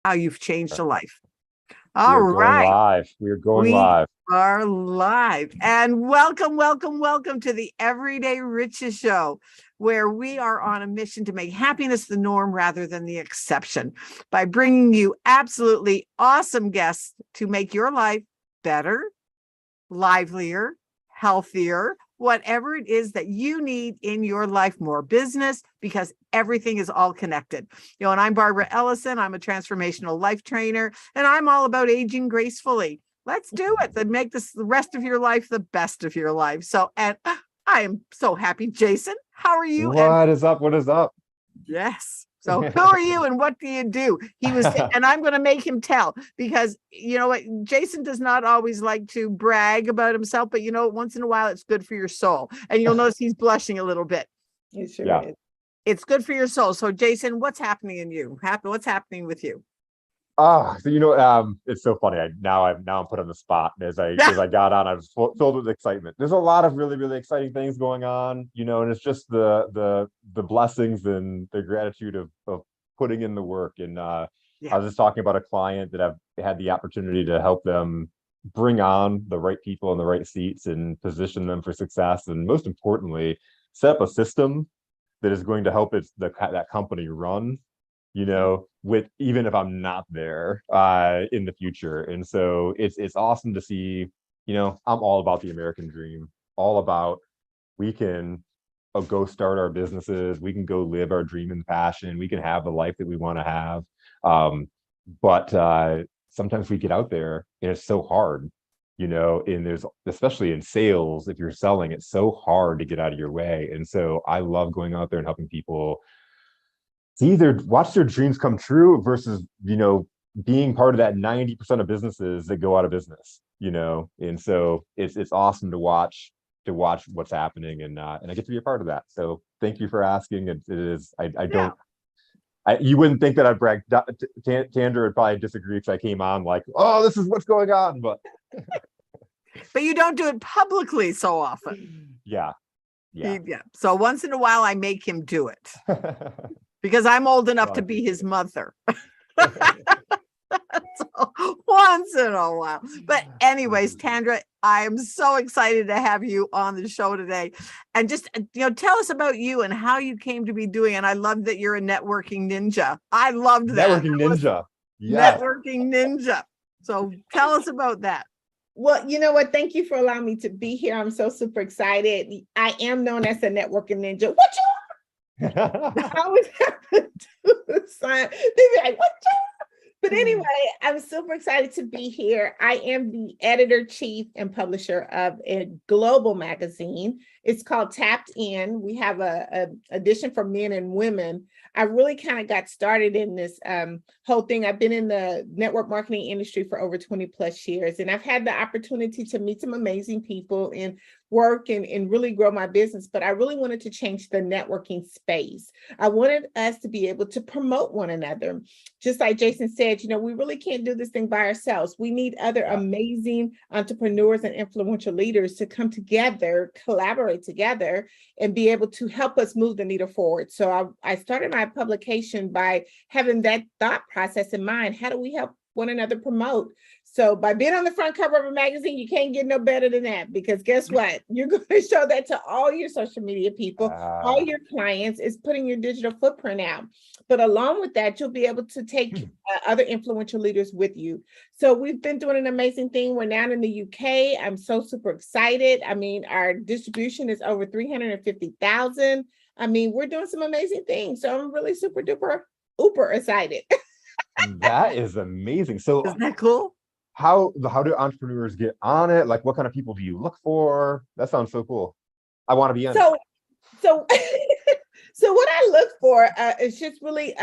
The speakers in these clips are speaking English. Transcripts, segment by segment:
how you've changed a life. We All are going right. live. We are going We live. are live. And welcome to the Everyday Riches Show, where we are on a mission to make happiness the norm rather than the exception by bringing you absolutely awesome guests to make your life better, livelier, healthier, whatever it is that you need in your life, more business, because everything is all connected. And I'm Barbara Ellison. I'm a transformational life trainer, and I'm all about aging gracefully. Let's do it and make this the rest of your life the best of your life. So, and I am so happy. Jason, how are you? What is up? What is up? Yes. So who are you and what do you do? He was, and I'm going to make him tell, because you know what, Jason does not always like to brag about himself, but once in a while it's good for your soul. And you'll notice he's blushing a little bit. It sure is. It's good for your soul. So Jason, what's happening in you? What's happening with you? So it's so funny. I'm put on the spot as I got on. I was filled with excitement. There's a lot of really, really exciting things going on, and it's just the blessings and the gratitude of putting in the work. And I was just talking about a client that I've had the opportunity to help them bring on the right people in the right seats and position them for success, and most importantly, set up a system that is going to help that company run, with even if I'm not there in the future. And so it's awesome to see, I'm all about the American dream, all about we can go start our businesses, we can go live our dream and passion, we can have the life that we want to have. But sometimes we get out there and it's so hard, and there's, especially in sales, if you're selling, it's so hard to get out of your way. And so I love going out there and helping people either watch their dreams come true versus, being part of that 90% of businesses that go out of business, and so it's awesome to watch what's happening, and I get to be a part of that. So thank you for asking. It is, you wouldn't think that I'd brag. Tandra would probably disagree because I came on like, oh, this is what's going on, but you don't do it publicly so often. Yeah. So once in a while I make him do it. Because I'm old enough to be his mother. So, once in a while. But anyways, Tandra, I am so excited to have you on the show today. And just, tell us about you and how you came to be doing. And I love that you're a networking ninja. I loved that. Networking ninja. Yes. Networking ninja. So tell us about that. Well, you know what? Thank you for allowing me to be here. I'm so super excited. I am known as a networking ninja. What you I always have to do the sign. They be like, what? But anyway, I'm super excited to be here. I am the editor-chief and publisher of a global magazine. It's called Tapped In. We have a edition for men and women. I really kind of got started in this whole thing. I've been in the network marketing industry for over 20 plus years, and I've had the opportunity to meet some amazing people and work and really grow my business. But I really wanted to change the networking space. I wanted us to be able to promote one another. Just like Jason said, we really can't do this thing by ourselves. We need other amazing entrepreneurs and influential leaders to come together, collaborate together, and be able to help us move the needle forward. So I started my publication by having that thought process in mind. How do we help one another promote? So by being on the front cover of a magazine, you can't get no better than that, because guess what? You're going to show that to all your social media people, all your clients, is putting your digital footprint out. But along with that, you'll be able to take other influential leaders with you. So we've been doing an amazing thing. We're now in the UK. I'm so super excited. I mean, our distribution is over 350,000. I mean, we're doing some amazing things. So I'm really super duper, uber excited. That is isn't So isn't that cool? How do entrepreneurs get on it? Like, what kind of people do you look for? That sounds so cool. I want to be on it. So what I look for is just really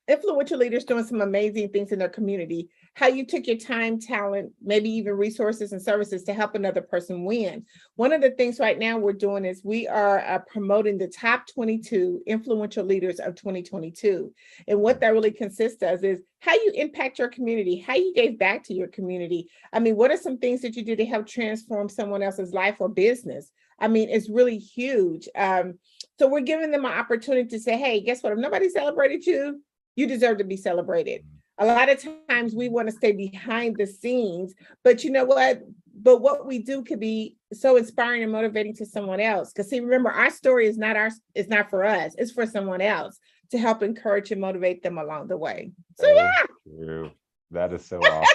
influential leaders doing some amazing things in their community. How you took your time, talent, maybe even resources and services to help another person win. One of the things right now we're doing is we are promoting the top 22 influential leaders of 2022. And what that really consists of is how you impact your community, how you gave back to your community. I mean, what are some things that you did to help transform someone else's life or business? I mean, it's really huge. So we're giving them an opportunity to say, hey, guess what? If nobody celebrated you, you deserve to be celebrated. a lot of times we want to stay behind the scenes, but you know what? But what we do could be so inspiring and motivating to someone else. Because see, remember, our story is not for us, it's for someone else to help encourage and motivate them along the way. So yeah. True. That is so awesome.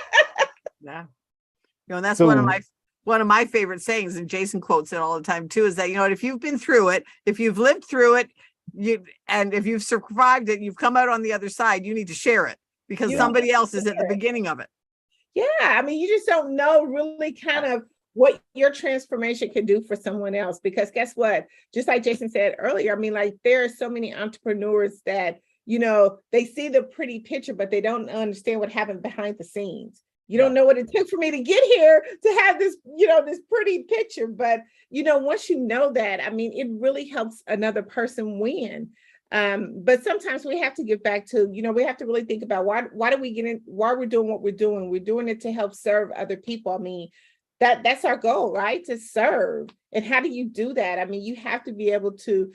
Yeah. And that's So- one of my favorite sayings, and Jason quotes it all the time too, is that, if you've been through it, if you've lived through it, and if you've survived it, you've come out on the other side, you need to share it because somebody else is at the beginning of it. Yeah, I mean, you just don't know really kind of what your transformation can do for someone else. Because guess what? Just like Jason said earlier, I mean, like there are so many entrepreneurs that, they see the pretty picture, but they don't understand what happened behind the scenes. You don't know what it took for me to get here to have this, this pretty picture. But, once you know that, I mean, it really helps another person win. But sometimes we have to get back to, we have to really think about why do we get in, why we're doing what we're doing. We're doing it to help serve other people. I mean, that's our goal, right? To serve. And how do you do that? I mean, you have to be able to,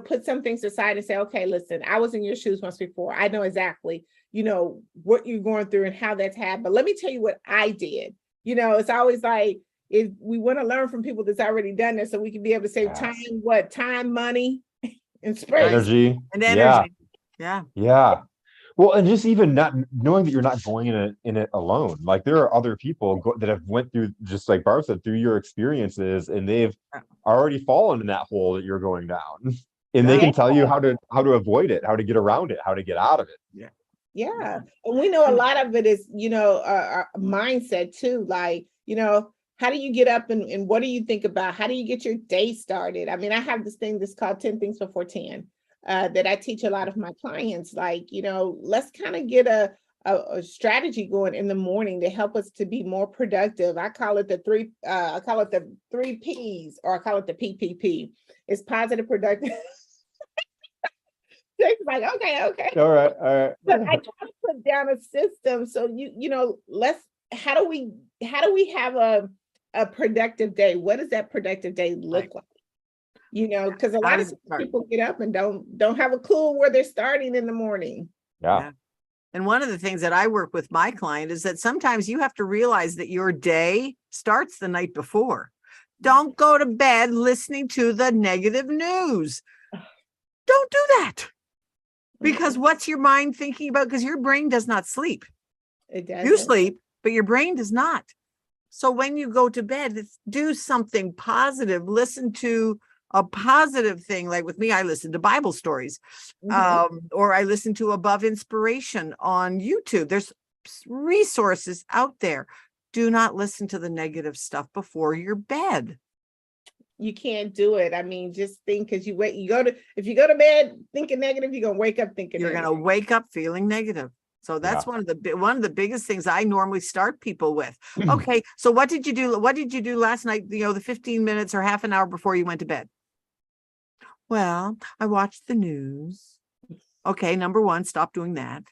put some things aside and say, okay, listen, I was in your shoes once before. I know exactly, what you're going through and how that's happened. But let me tell you what I did. It's always like, if we want to learn from people that's already done this, so we can be able to save time, money, and space. Energy. And energy. Yeah. Yeah. Well, and just even not knowing that you're not going in it alone. Like there are other people that have went through, just like Barb said, through your experiences, and they've already fallen in that hole that you're going down. And they can tell you how to avoid it, how to get around it, how to get out of it. Yeah. Yeah. And we know a lot of it is, our mindset too. Like, how do you get up and what do you think about? How do you get your day started? I mean, I have this thing that's called 10 things before 10 that I teach a lot of my clients. Like, let's kind of get a strategy going in the morning to help us to be more productive. I call it the three P's, or I call it the PPP. It's positive, productive. It's like, okay. All right. But I try to put down a system. So how do we have a productive day? What does that productive day look like? Because a lot of people get up and don't have a clue where they're starting in the morning. Yeah. And one of the things that I work with my client is that sometimes you have to realize that your day starts the night before. Don't go to bed listening to the negative news. Don't do that. Because what's your mind thinking about? Because your brain does not sleep. It does. You sleep, but your brain does not. So when you go to bed, do something positive. Listen to a positive thing. Like with me, I listen to Bible stories, or I listen to Above Inspiration on YouTube. There's resources out there. Do not listen to the negative stuff before your bed. You can't do it. I mean, just think, because if you go to bed thinking negative, you're gonna wake up thinking you're negative. gonna wake up feeling negative. So that's one of the biggest things I normally start people with. Okay, so what did you do? What did you do last night? The 15 minutes or half an hour before you went to bed? Well, I watched the news. Okay, number one, stop doing that.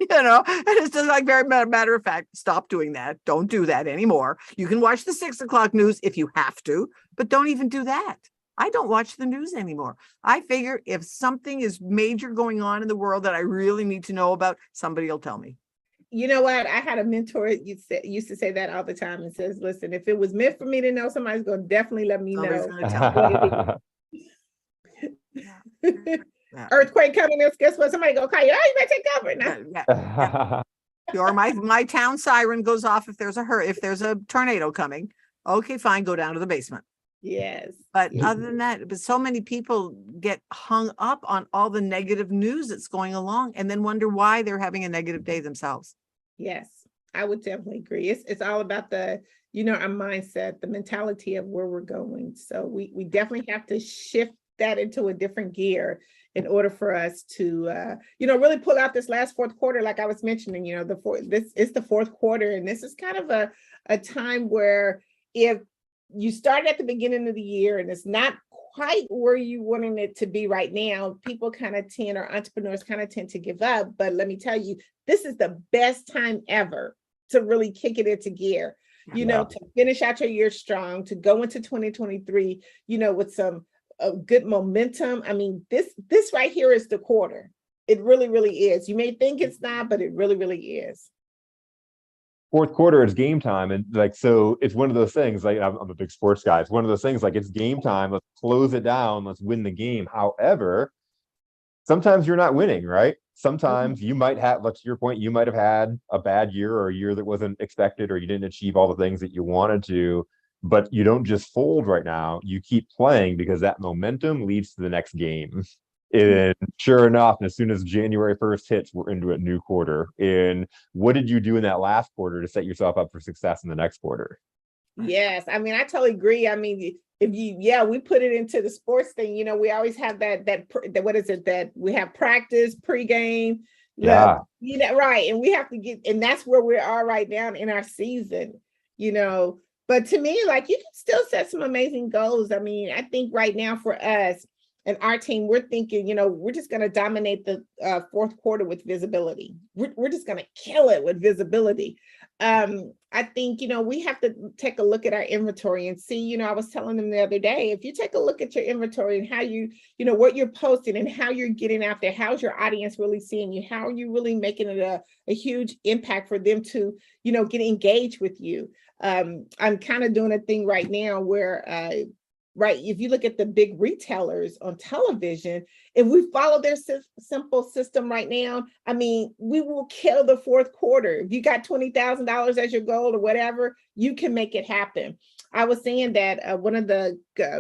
And it's just like very matter of fact, stop doing that. Don't do that anymore. You can watch the 6 o'clock news if you have to, but don't even do that. I don't watch the news anymore. I figure if something is major going on in the world that I really need to know about, somebody will tell me. You know what? I had a mentor used to say that all the time, and says, listen, if it was meant for me to know, somebody's going to definitely let me know. Earthquake coming, guess what? Somebody go call you. Oh, you better take cover now. Or my town siren goes off if there's a tornado coming. Okay, fine, go down to the basement. Yes. But other than that, but so many people get hung up on all the negative news that's going along and then wonder why they're having a negative day themselves. Yes, I would definitely agree. It's all about our mindset, the mentality of where we're going. So we definitely have to shift that into a different gear in order for us to really pull out this last fourth quarter. Like I was mentioning, this is the fourth quarter, and this is kind of a time where if you start at the beginning of the year and it's not quite where you wanting it to be right now, people or entrepreneurs kind of tend to give up. But let me tell you, this is the best time ever to really kick it into gear, to finish out your year strong, to go into 2023, with some good momentum. I mean, this right here is the quarter. It really, really is. You may think it's not, but it really, really is. Fourth quarter, it's game time. And like, so it's one of those things, like I'm a big sports guy. It's one of those things like it's game time. Let's close it down. Let's win the game. However, sometimes you're not winning, right? Sometimes you might have, like to your point, you might have had a bad year or a year that wasn't expected, or you didn't achieve all the things that you wanted to, but you don't just fold right now. You keep playing because that momentum leads to the next game. And sure enough, as soon as January 1st hits, we're into a new quarter. And what did you do in that last quarter to set yourself up for success in the next quarter? Yes, I mean, I totally agree. I mean, if you, yeah, we put it into the sports thing. You know, we always have that what is it that we have practice pregame. Yeah, you know, right, and we have to get, and that's where we are right now in our season. You know, but to me, like you can still set some amazing goals. I mean, I think right now for us and our team, we're thinking, you know, we're just going to dominate the fourth quarter with visibility. We're just going to kill it with visibility. I think, you know, we have to take a look at our inventory and see, you know, I was telling them the other day, if you take a look at your inventory and how you know, what you're posting and how you're getting out there, how's your audience really seeing you? How are you really making it a huge impact for them to, you know, get engaged with you? I'm kind of doing a thing right now where, right, if you look at the big retailers on television, if we follow their simple system right now, I mean, we will kill the fourth quarter. If you got $20,000 as your goal or whatever, you can make it happen. I was saying that one of the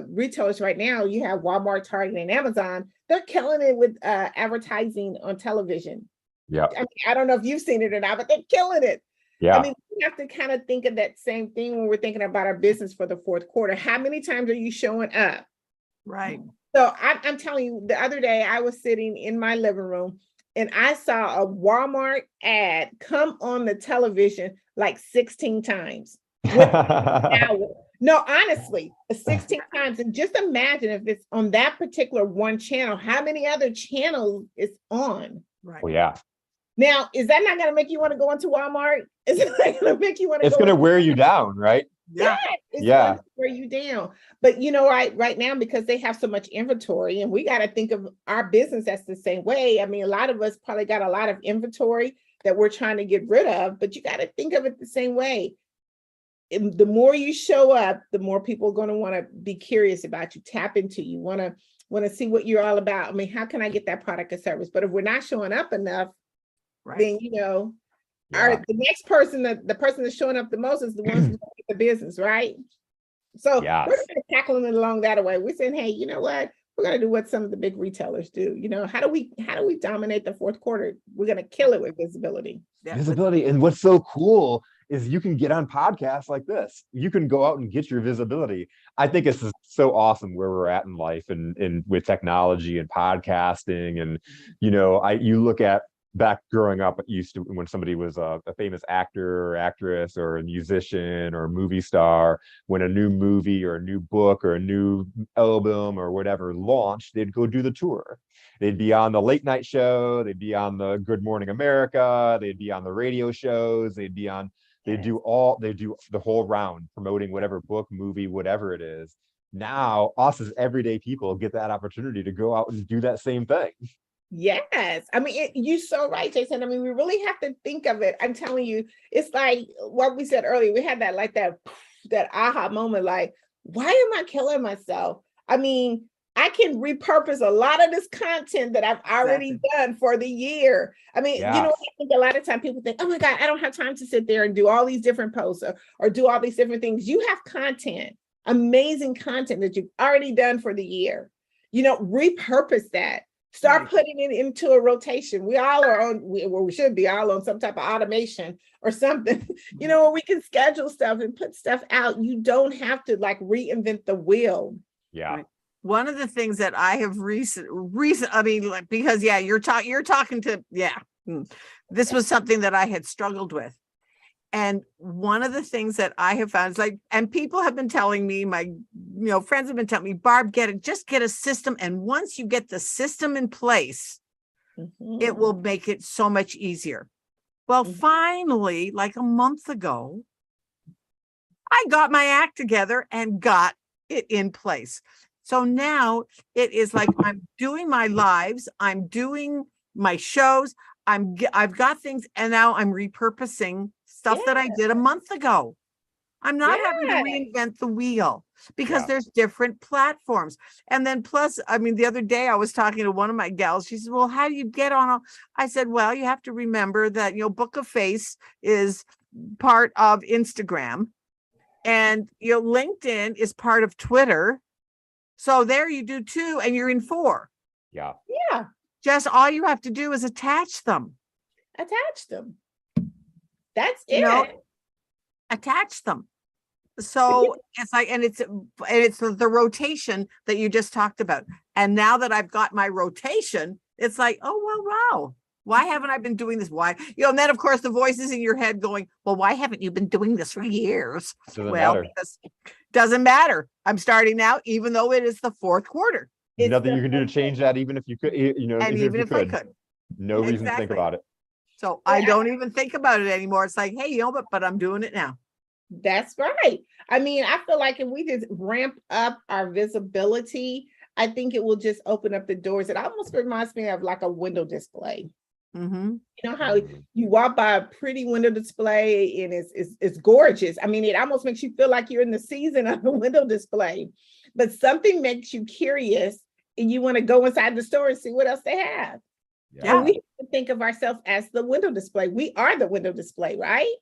retailers right now, you have Walmart, Target, and Amazon, they're killing it with advertising on television. yeah. I mean, I don't know if you've seen it or not, but they're killing it. Yeah. I mean, we have to kind of think of that same thing when we're thinking about our business for the fourth quarter. How many times are you showing up? Right. So I'm telling you, the other day I was sitting in my living room and I saw a Walmart ad come on the television like 16 times. No, honestly, 16 times. And just imagine if it's on that particular one channel, how many other channels it's on? Right. Well, yeah. Now, is that not going to make you want to go into Walmart? Is it not going to make you want to? It's going to wear you down, right? Yeah, it's going to wear you down. But you know, right now, because they have so much inventory, and we got to think of our business as the same way. I mean, a lot of us probably got a lot of inventory that we're trying to get rid of, but you got to think of it the same way. And the more you show up, the more people are going to want to be curious about you, tap into you, want to see what you're all about. I mean, how can I get that product or service? But if we're not showing up enough, then you know, the next person, the person that's showing up the most is the ones who get the business, right? So we're kind of tackling it along that way. We're saying, hey, you know what? We're going to do what some of the big retailers do. You know, how do we dominate the fourth quarter? We're going to kill it with visibility. Visibility. And what's so cool is you can get on podcasts like this. You can go out and get your visibility. I think it's so awesome where we're at in life and with technology and podcasting. And, you know, you look at back growing up, used to when somebody was a famous actor or actress or a musician or a movie star, when a new movie or a new book or a new album or whatever launched, they'd go do the tour. They'd be on the late night show, they'd be on the Good Morning America, they'd be on the radio shows, they do the whole round promoting whatever book, movie, whatever it is. Now us as everyday people get that opportunity to go out and do that same thing. Yes. I mean, you're so right, Jason. I mean, we really have to think of it. I'm telling you, it's like what we said earlier. We had that aha moment, like, why am I killing myself? I mean, I can repurpose a lot of this content that I've already done for the year. I mean, you know, I think a lot of time people think, oh my God, I don't have time to sit there and do all these different posts or do all these different things. You have content, amazing content that you've already done for the year. You know, repurpose that. Start putting it into a rotation. We all are on, we should be all on some type of automation or something, you know, where we can schedule stuff and put stuff out. You don't have to like reinvent the wheel. Yeah. Right. One of the things that I have I mean, like, because you're talking to, this was something that I had struggled with. And one of the things that I have found is like, and people have been telling me, my, friends have been telling me, Barb, just get a system. And once you get the system in place, it will make it so much easier. Well, finally, like a month ago, I got my act together and got it in place. So now it is like, I'm doing my lives. I'm doing my shows. I've got things, and now I'm repurposing stuff that I did a month ago. I'm not having to reinvent the wheel because there's different platforms. And then plus, I mean, the other day I was talking to one of my gals. She said, well, how do you get on? I said, well, you have to remember that, Book a Face is part of Instagram, and, LinkedIn is part of Twitter. So there you do 2 and you're in 4. Yeah. Yeah. Just all you have to do is attach them. That's it. Attach them. So it's like, and it's the rotation that you just talked about. And now that I've got my rotation, it's like, oh, well, wow. Why haven't I been doing this? Why? And then of course the voices in your head going, well, why haven't you been doing this for years? Doesn't matter. Because doesn't matter. I'm starting now, even though it is the 4th quarter. There's nothing you can do to change that, even if you could, And even if I could. No reason to think about it. So I don't even think about it anymore. It's like, hey, but I'm doing it now. That's right. I mean, I feel like if we just ramp up our visibility, I think it will just open up the doors. It almost reminds me of like a window display. Mm-hmm. You know how you walk by a pretty window display and it's gorgeous. I mean, it almost makes you feel like you're in the season of a window display, but something makes you curious and you want to go inside the store and see what else they have. Yeah. And we have to think of ourselves as the window display. We are the window display, right?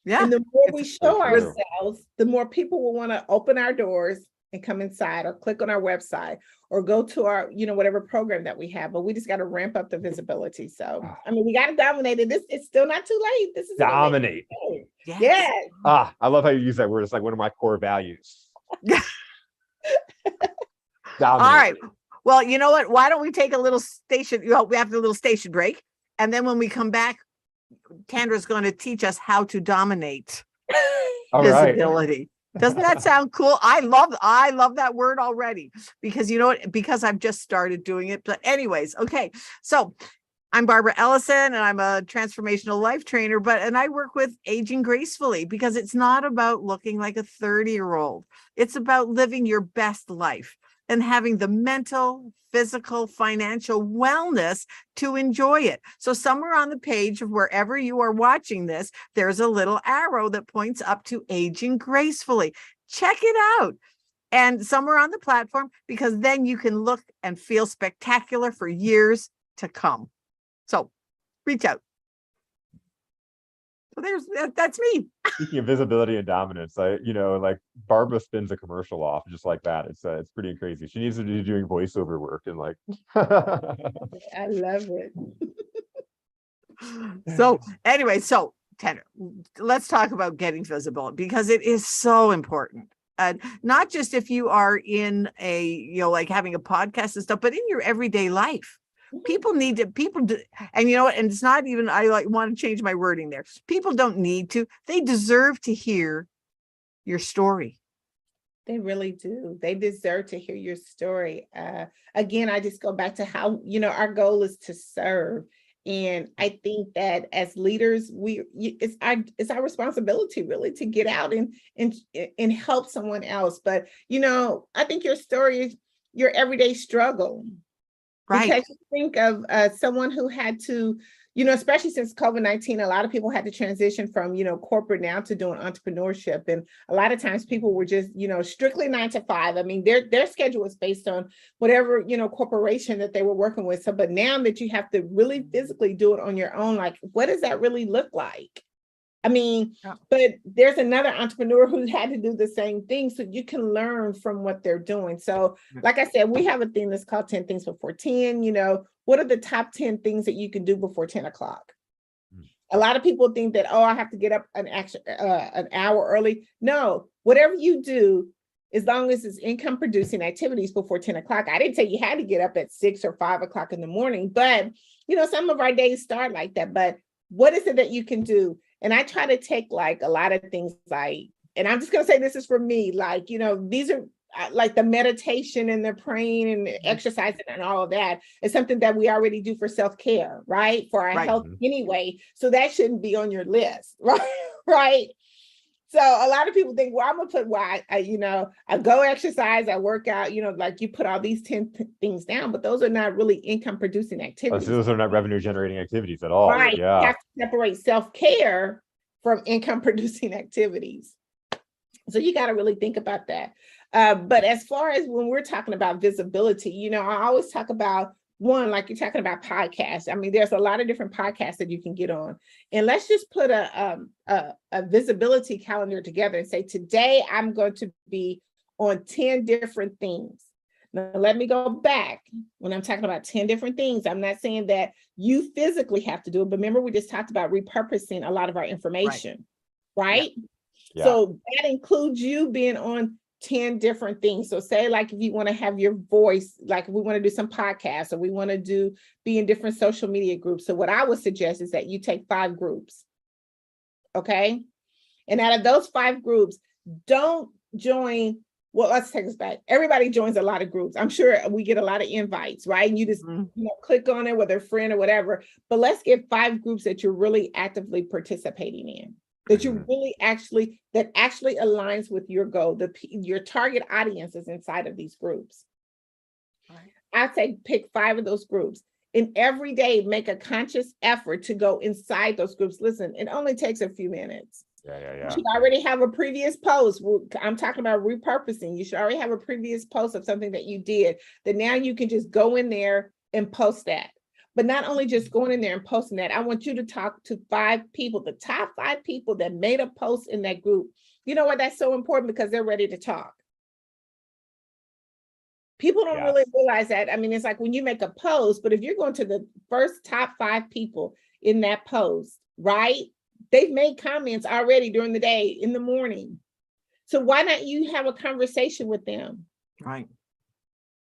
Yeah. And the more we show ourselves, the more people will want to open our doors and come inside or click on our website or go to our, whatever program that we have. But we just got to ramp up the visibility. So, I mean, we got to dominate it. It's still not too late. This is dominate. Yes. I love how you use that word. It's like one of my core values. All right. Well, you know what? Why don't we take a little station? We have a little station break. And then when we come back, Tandra's going to teach us how to dominate visibility. Right. Doesn't that sound cool? I love that word already because because I've just started doing it. But anyways, okay. So I'm Barbara Ellison and I'm a transformational life trainer, and I work with aging gracefully because it's not about looking like a 30-year-old. It's about living your best life and having the mental, physical, financial wellness to enjoy it. So somewhere on the page of wherever you are watching this, there's a little arrow that points up to aging gracefully. Check it out. And somewhere on the platform, because then you can look and feel spectacular for years to come. So reach out. So that's me. Speaking of visibility and dominance, like Barbara spins a commercial off just like that. It's pretty crazy. She needs to be doing voiceover work and like. I love it. So anyway, Tandra, let's talk about getting visible because it is so important. And not just if you are in like having a podcast and stuff, but in your everyday life. People need to, and and it's not even, I want to change my wording there. People don't need to, they deserve to hear your story. They really do. They deserve to hear your story. Again, I just go back to how, our goal is to serve. And I think that as leaders, it's our responsibility really to get out and help someone else. But, I think your story is your everyday struggle. Right. Because you think of someone who had to, especially since COVID-19, a lot of people had to transition from, corporate now to doing entrepreneurship. And a lot of times people were just, strictly 9 to 5. I mean, their schedule was based on whatever, corporation that they were working with. So, but now that you have to really physically do it on your own, like, what does that really look like? I mean, but there's another entrepreneur who had to do the same thing. So you can learn from what they're doing. So like I said, we have a thing that's called 10 things before 10, what are the top 10 things that you can do before 10 o'clock? A lot of people think that, I have to get up an hour early. No, whatever you do, as long as it's income producing activities before 10 o'clock. I didn't say you had to get up at 6 or 5 o'clock in the morning, but some of our days start like that. But what is it that you can do? And I try to take like a lot of things and I'm just going to say this is for me, these are like the meditation and the praying and the exercising and all of that is something that we already do for self-care, right? For our health anyway. So that shouldn't be on your list, right? Right. So a lot of people think, well, I'm gonna put I go exercise, I work out, like you put all these 10 things down, but those are not really income producing activities. Those are not revenue generating activities at all. Right. Yeah. You have to separate self-care from income producing activities. So you got to really think about that. But as far as when we're talking about visibility, I always talk about one, like you're talking about podcasts. I mean, there's a lot of different podcasts that you can get on. And let's just put a visibility calendar together and say, today I'm going to be on 10 different things. Now, let me go back. When I'm talking about 10 different things, I'm not saying that you physically have to do it, but remember, we just talked about repurposing a lot of our information, right? Yeah. So that includes you being on 10 different things. So say like if you want to have your voice, like if we want to do some podcasts or we want to be in different social media groups. So what I would suggest is that you take 5 groups. Okay. And out of those 5 groups, don't join. Well, let's take this back. Everybody joins a lot of groups. I'm sure we get a lot of invites, right? And you just click on it with a friend or whatever. But let's get 5 groups that you're really actively participating in. That you really actually aligns with your goal. Your target audience is inside of these groups. Right. I say pick 5 of those groups and every day make a conscious effort to go inside those groups. Listen, it only takes a few minutes. Yeah. You should already have a previous post. I'm talking about repurposing. You should already have a previous post of something that you did that now you can just go in there and post that. But not only just going in there and posting that, I want you to talk to 5 people, the top 5 people that made a post in that group. You know why that's so important? Because they're ready to talk. People don't really realize that. I mean, it's like when you make a post, but if you're going to the first top 5 people in that post, right? They've made comments already during the day, in the morning. So why not you have a conversation with them? Right.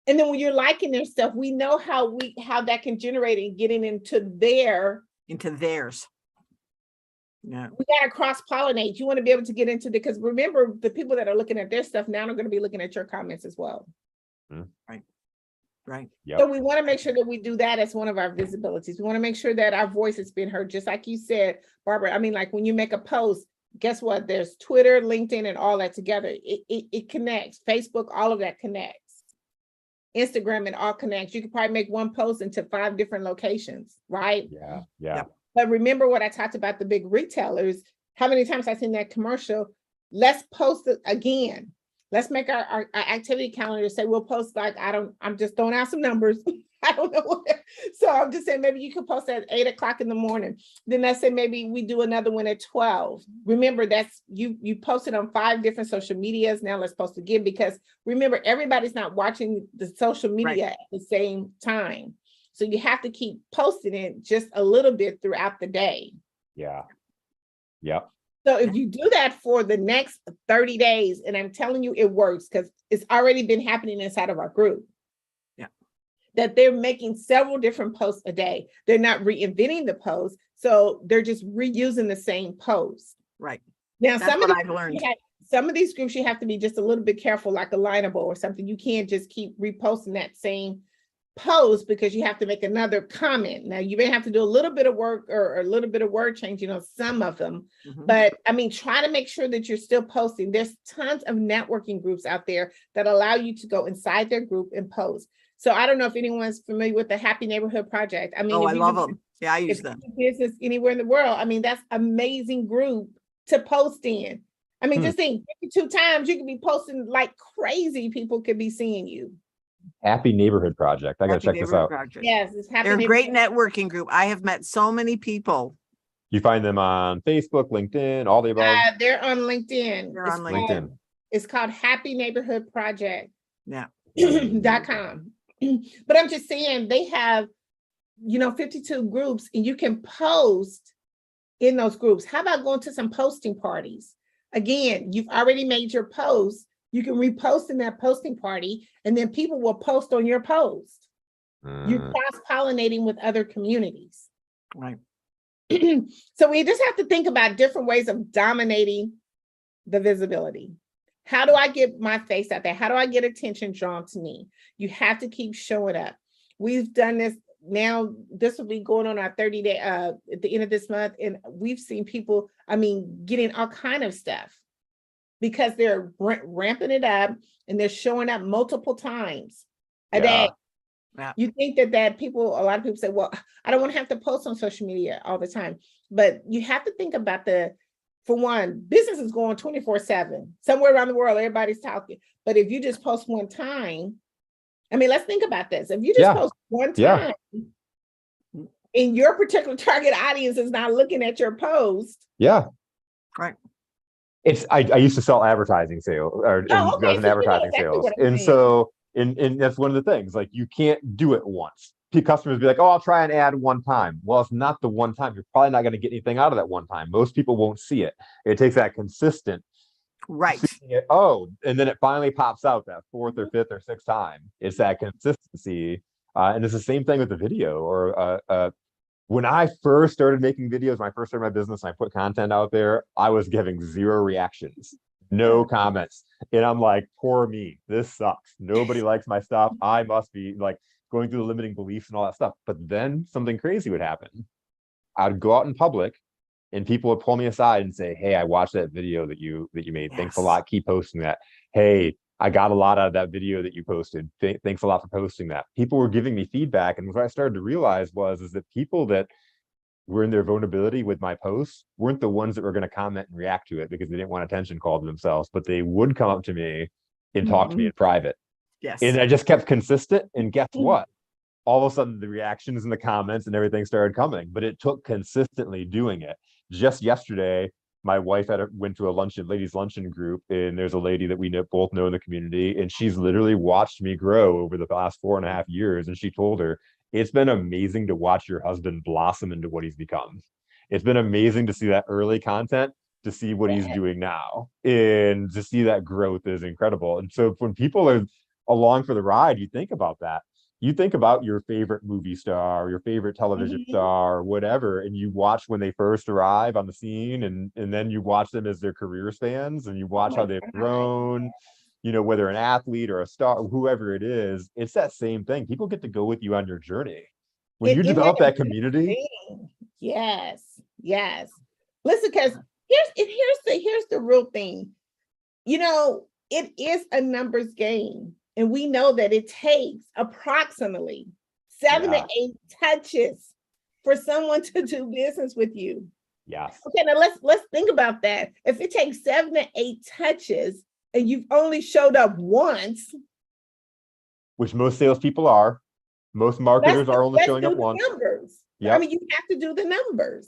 And then when you're liking their stuff, we know how that can generate and getting into theirs. Yeah. We got to cross-pollinate. You want to be able to get into because remember, the people that are looking at their stuff now are going to be looking at your comments as well. Right. Yep. So we want to make sure that we do that as one of our visibilities. We want to make sure that our voice has been heard, just like you said, Barbara. I mean, like when you make a post, guess what? There's Twitter, LinkedIn, and all that together. It connects. Facebook, all of that connects. Instagram, it all connects. You could probably make one post into 5 different locations, right? Yeah. But remember what I talked about the big retailers. How many times I've seen that commercial? Let's post it again. Let's make our activity calendar say we'll post like, I'm just throwing out some numbers. I don't know what. So I'm just saying maybe you could post at 8 o'clock in the morning. Then let's say maybe we do another one at 12. Remember that's you posted on 5 different social medias. Now let's post again because remember everybody's not watching the social media at the same time. So you have to keep posting it just a little bit throughout the day. Yeah. Yep. So if you do that for the next 30 days, and I'm telling you it works because it's already been happening inside of our group. Yeah. That they're making several different posts a day. They're not reinventing the post. So they're just reusing the same post. Right. Now, That's what I've learned. Some of these groups, you have to be just a little bit careful, like Alignable or something. You can't just keep reposting that same post because you have to make another comment. Now you may have to do a little bit of work or a little bit of word changing on some of them, but I mean, try to make sure that you're still posting. There's tons of networking groups out there that allow you to go inside their group and post. So I don't know if anyone's familiar with the Happy Neighborhood Project. I mean, I love them. Yeah, I use them. Business anywhere in the world. I mean, that's amazing group to post in. I mean, just think 52 times you could be posting like crazy. People could be seeing you. Happy Neighborhood Project. I got to check this out. Yes, it's Happy. They're a great networking group. I have met so many people. You find them on Facebook, LinkedIn, all the above? They're on LinkedIn. They're on LinkedIn. It's called Happy Neighborhood Project. Yeah. .com. But I'm just saying they have, 52 groups and you can post in those groups. How about going to some posting parties? Again, you've already made your post. You can repost in that posting party, and then people will post on your post. You're cross-pollinating with other communities. Right. So we just have to think about different ways of dominating the visibility. How do I get my face out there? How do I get attention drawn to me? You have to keep showing up. We've done this now. This will be going on our 30-day at the end of this month, and we've seen people, getting all kind of stuff. because they're ramping it up and they're showing up multiple times a day. Yeah. You think that a lot of people say, well, I don't want to have to post on social media all the time. But you have to think about for one, business is going 24/7. Somewhere around the world, everybody's talking. But if you just post one time, I mean, let's think about this. If you just post one time and your particular target audience is not looking at your post. Yeah. Right. I used to sell advertising sales or Oh, okay. as an advertising sales. And so and that's one of the things, like you can't do it once. Customers be like, oh, I'll try and add one time. Well, it's not the one time. You're probably not going to get anything out of that one time. Most people won't see it. It takes that consistent. Right. Oh, and then it finally pops out that fourth or fifth or sixth time. It's that consistency. And it's the same thing with the video or when I first started making videos, when I first started my business and I put content out there, I was getting 0 reactions, no comments. And I'm like, poor me, this sucks. Nobody likes my stuff. I must be like going through the limiting beliefs and all that stuff. But then something crazy would happen. I'd go out in public and people would pull me aside and say, hey, I watched that video that you made. Yes. Thanks a lot. Keep posting that. Hey, I got a lot out of that video that you posted. Thanks a lot for posting that. People were giving me feedback. And what I started to realize is that people that were in their vulnerability with my posts weren't the ones that were going to comment and react to it because they didn't want attention called to themselves, but they would come up to me and talk to me in private. Yes. And I just kept consistent. And guess what? All of a sudden the reactions and the comments and everything started coming, but it took consistently doing it. Just yesterday, my wife went to a ladies luncheon group, and there's a lady that we both know in the community, and she's literally watched me grow over the past 4.5 years. And she told her, it's been amazing to watch your husband blossom into what he's become. It's been amazing to see that early content, to see what he's doing now, and to see that growth is incredible. And so when people are along for the ride, you think about that. You think about your favorite movie star, or your favorite television star, or whatever, and you watch when they first arrive on the scene, and then you watch them as their career spans, and you watch how they've grown, whether an athlete or a star, whoever it is. It's that same thing. People get to go with you on your journey. When you develop that community. Yes. Listen, because here's the real thing. It is a numbers game. And we know that it takes approximately 7 to 8 touches for someone to do business with you. Yes. Okay, now let's think about that. If it takes 7 to 8 touches and you've only showed up once, which most salespeople are, most marketers are only showing up once. Numbers. Yep. I mean, you have to do the numbers.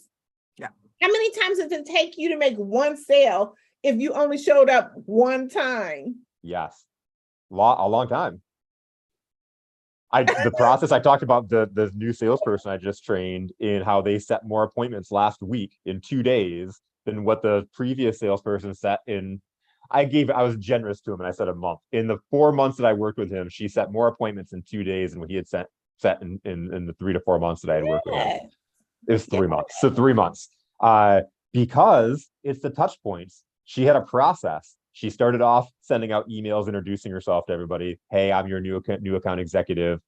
Yeah. How many times does it take you to make one sale if you only showed up one time? Yes. A long time. The process I talked about, the new salesperson I just trained, in how they set more appointments last week in 2 days than what the previous salesperson set in. I was generous to him and I said a month. In the 4 months that I worked with him, she set more appointments in 2 days than what he had set in the 3 to 4 months that I had worked with him. It was 3 months. So 3 months. Because it's the touch points. She had a process. She started off sending out emails, introducing herself to everybody. Hey, I'm your new account executive.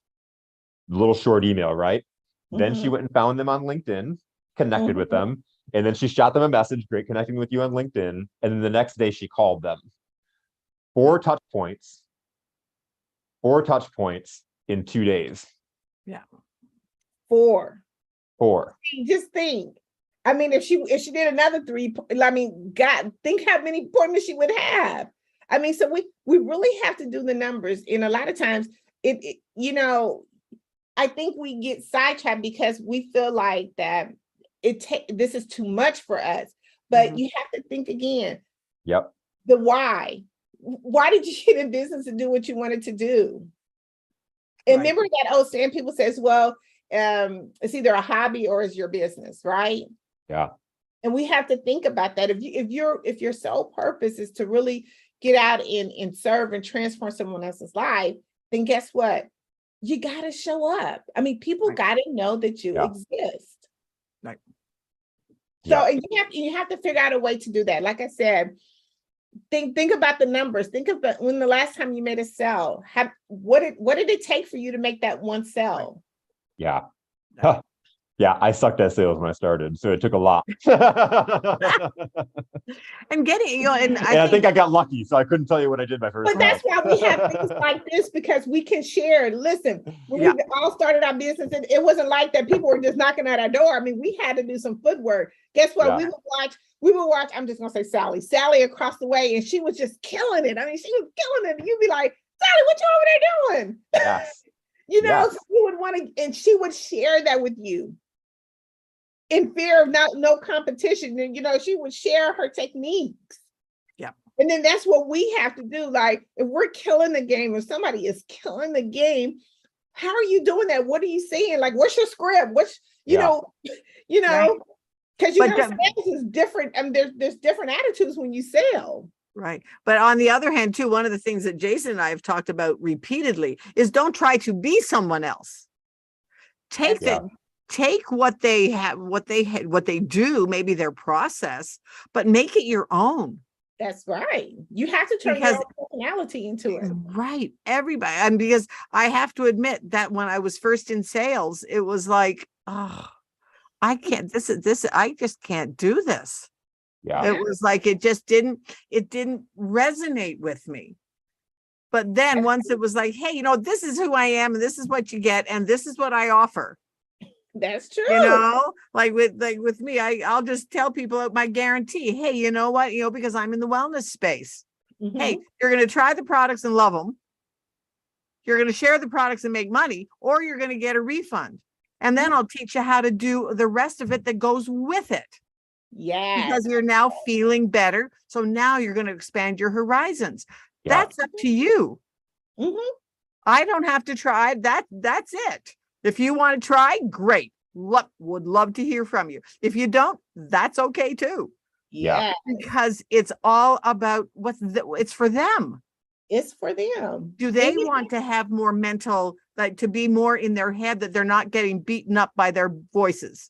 Little short email, right? Then she went and found them on LinkedIn, connected with them, and then she shot them a message. Great connecting with you on LinkedIn. And then the next day she called them. 4 touch points in 2 days. Yeah. 4. Just think. I mean, if she did another 3, I mean, God, think how many appointments she would have. I mean, so we really have to do the numbers. And a lot of times I think we get sidetracked because we feel like that this is too much for us. But you have to think again. Yep. The why. Why did you get in business to do what you wanted to do? And remember that old saying, people says, well, it's either a hobby or it's your business, right? Yeah. And we have to think about that. If your sole purpose is to really get out and serve and transform someone else's life, then guess what? You got to show up. I mean, people got to know that you exist. Right. So and you have to figure out a way to do that. Like I said, think about the numbers. Think about when the last time you made a sale. What did it take for you to make that one sale? Yeah. Yeah, I sucked at sales when I started, so it took a lot. And getting, and I think I got lucky, so I couldn't tell you what I did my first But that's month. why we have things like this, because we can share. Listen, when Yeah. we all started our business, and it wasn't like that people were just knocking at our door. I mean, we had to do some footwork. Guess what? Yeah. We would watch, I'm just gonna say Sally across the way, and she was just killing it. I mean, she was killing it. And you'd be like, Sally, what you over there doing? Yes. You know, Yes. so you would want to, and she would share that with you in fear of no competition. And she would share her techniques. Yeah. And then that's what we have to do. Like, if we're killing the game, if somebody is killing the game, how are you doing that? What are you saying? Like, what's your script? What's, Right. because But sales is different. I mean, there's different attitudes when you sell. Right. But on the other hand, too, one of the things that Jason and I have talked about repeatedly is don't try to be someone else. Take what they have, what they do, maybe their process, but make it your own. That's right. You have to turn your own personality into it. Right. Everybody. And because I have to admit that when I was first in sales, it was like, oh, I can't, I just can't do this. Yeah. It was like, it didn't resonate with me. But then once it was like, hey, this is who I am, and this is what you get, and this is what I offer. That's true. Like with me, I'll just tell people my guarantee. Hey, you know what? Because I'm in the wellness space. Mm-hmm. Hey, you're going to try the products and love them. You're going to share the products and make money, or you're going to get a refund. And then I'll teach you how to do the rest of it that goes with it. Yeah. Because you're now feeling better. So now you're going to expand your horizons. Yeah. That's up to you. Mm-hmm. I don't have to try. That's it. If you want to try, great. Would love to hear from you. If you don't, that's okay too. Yeah. Because it's all about it's for them. It's for them. Do they want to have more mental, like to be more in their head, that they're not getting beaten up by their voices?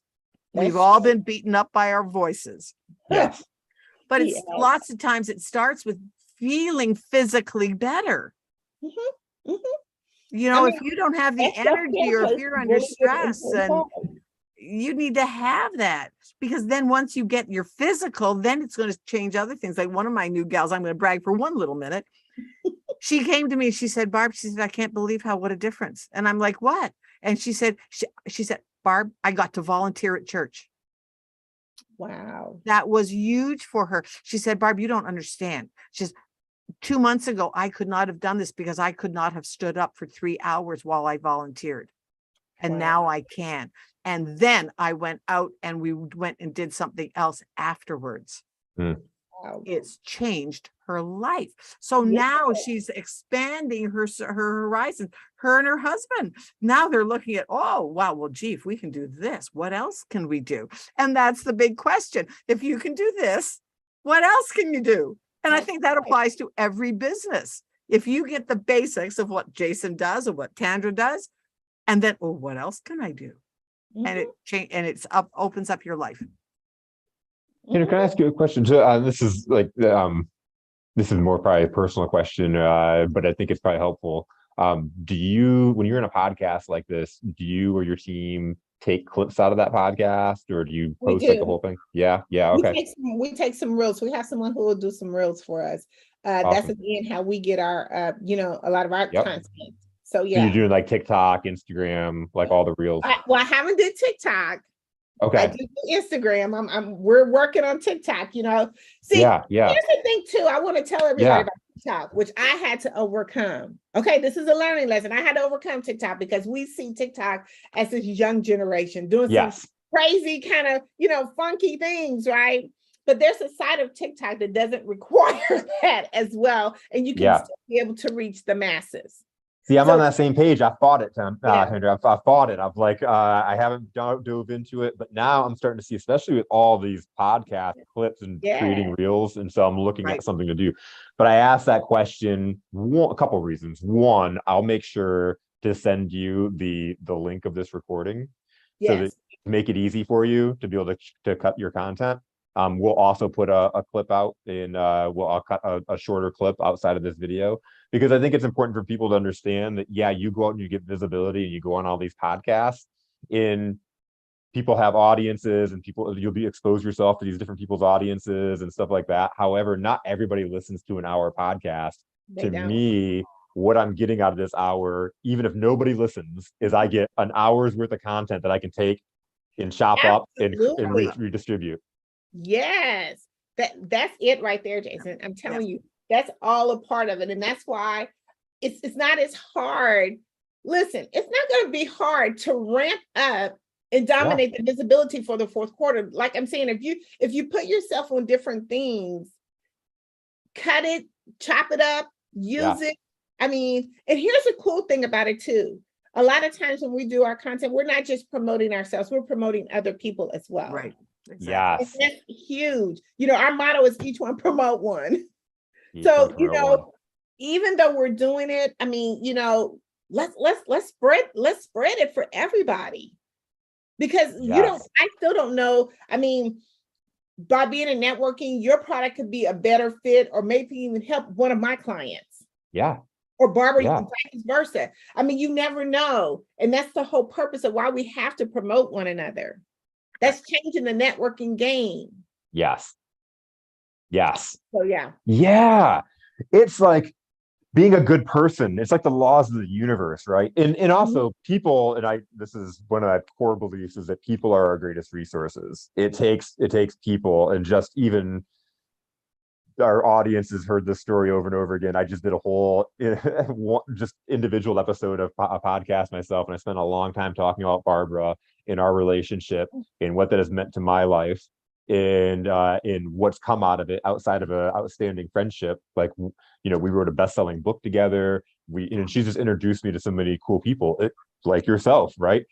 We've all been beaten up by our voices. Yes. But it's lots of times it starts with feeling physically better. Mm-hmm. Mm-hmm. If you don't have the energy, or if you're under stress, and you need to have that, because then once you get your physical, then it's going to change other things. Like one of my new gals, I'm going to brag for one little minute. She came to me, she said, Barb, she said, I can't believe what a difference. And I'm like, what? And she said, Barb, I got to volunteer at church. Wow. That was huge for her. She said, Barb, you don't understand. She says, 2 months ago, I could not have done this because I could not have stood up for 3 hours while I volunteered. And now I can. And then I went out and we went and did something else afterwards. Wow. It's changed her life. So now she's expanding her horizon, her and her husband. Now they're looking at, oh, wow, well, gee, if we can do this, what else can we do? And that's the big question. If you can do this, what else can you do? And I think that applies to every business. If you get the basics of what Jason does or what Tandra does, and then, oh, what else can I do? Mm-hmm. And it opens up your life. Can I ask you a question? This is this is more probably a personal question, but I think it's probably helpful. Do you, when you're in a podcast like this, do you or your team take clips out of that podcast, or do you post like the whole thing? Yeah. Okay. We take some reels. We have someone who will do some reels for us. Awesome. That's again how we get our, a lot of our content. So yeah. So you're doing like TikTok, Instagram, like all the reels. I haven't did TikTok. Okay. I did Instagram. We're working on TikTok, See, yeah. Here's the thing too. I want to tell everybody about TikTok, which I had to overcome. Okay, this is a learning lesson. I had to overcome TikTok because we see TikTok as this young generation doing some crazy kind of, funky things, right? But there's a side of TikTok that doesn't require that as well. And you can still be able to reach the masses. See, I'm on that same page. I fought it, Tandra. I fought it. I'm like, I haven't dove into it, but now I'm starting to see, especially with all these podcast clips and creating reels. And so I'm looking at something to do. But I asked that question, a couple of reasons. One, I'll make sure to send you the link of this recording so that make it easy for you to be able to cut your content. We'll also put a clip out I'll cut a shorter clip outside of this video, because I think it's important for people to understand that, you go out and you get visibility and you go on all these podcasts, and people have audiences and you'll be expose yourself to these different people's audiences and stuff like that. However, not everybody listens to an hour podcast. To me, what I'm getting out of this hour, even if nobody listens, is I get an hour's worth of content that I can take and chop up and redistribute. Yes, that's it right there, Jason. I'm telling you, that's all a part of it. And that's why it's not as hard. Listen, it's not going to be hard to ramp up and dominate the visibility for the fourth quarter. Like I'm saying, if you put yourself on different things, cut it, chop it up, use it. I mean, and here's the cool thing about it too. A lot of times when we do our content, we're not just promoting ourselves, we're promoting other people as well. Right. Exactly. Yes. And that's huge. You know, our motto is each one promote one. So, you know, even though we're doing it, I mean, you know, let's spread it for everybody. Because I still don't know. I mean, by being in networking, your product could be a better fit or maybe even help one of my clients. Yeah. Or Barbara, vice versa. I mean, you never know. And that's the whole purpose of why we have to promote one another. That's changing the networking game. Yes. So yeah. Yeah. It's like being a good person. It's like the laws of the universe, right? And also people, and this is one of my core beliefs, is that people are our greatest resources. It takes people, and just even our audience has heard this story over and over again. I just did a whole just individual episode of a podcast myself, and I spent a long time talking about Barbara and our relationship and what that has meant to my life, and what's come out of it outside of an outstanding friendship. Like, you know, we wrote a best-selling book together. And she's just introduced me to so many cool people, like yourself, right?